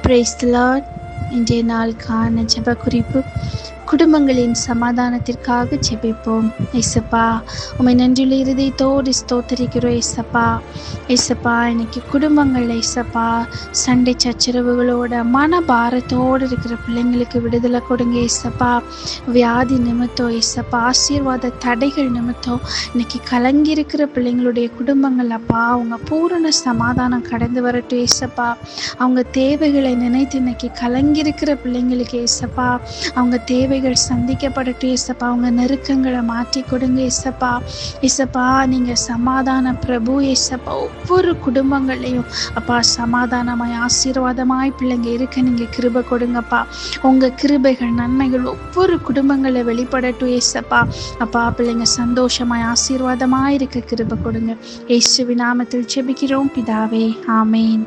Praise the Lord. இன்றைய நாளுக்கான ஜெப குறிப்பு: குடும்பங்களின் சமாதானத்திற்காக ஜெபிப்போம். ஏசப்பா, உம்மை நன்றியுள்ள இருதயத்தோடு ஸ்தோத்தரிக்கிறோம். ஏசப்பா, இன்னைக்கு குடும்பங்கள் ஏசப்பா சண்டை சச்சரவுகளோட மனபாரத்தோடு இருக்கிற பிள்ளைங்களுக்கு விடுதலை கொடுங்க ஏசப்பா. வியாதி நிமித்தம் ஏசப்பா, ஆசீர்வாத தடைகள் நிமித்தம் இன்னைக்கு கலங்கி இருக்கிற பிள்ளைங்களுடைய குடும்பங்கள் அப்பா, அவங்க பூரண சமாதானம் கடந்து வரட்டும் ஏசப்பா. அவங்க தேவைகளை நினைத்து இன்னைக்கு கலங்கி இருக்கிற பிள்ளைங்களுக்கு ஏசப்பா, அவங்க தேவைகள் சந்திக்கப்படட்டும் ஏசப்பா. அவங்க நெருக்கங்களை மாற்றி கொடுங்க ஏசப்பா. ஏசப்பா, நீங்க சமாதான பிரபு ஏசப்பா. ஒவ்வொரு குடும்பங்களையும் அப்பா சமாதானமாய் ஆசீர்வாதமாய் பிள்ளைங்க இருக்க நீங்க கிருபை கொடுங்கப்பா. உங்க கிருபைகள் நன்மைகள் ஒவ்வொரு குடும்பங்களை வெளிப்படட்டும் ஏசப்பா. அப்பா, பிள்ளைங்க சந்தோஷமாய் ஆசீர்வாதமாய் இருக்க கிருபை கொடுங்க. இயேசுவின் நாமத்தில் ஜெபிக்கிறோம் பிதாவே, ஆமேன்.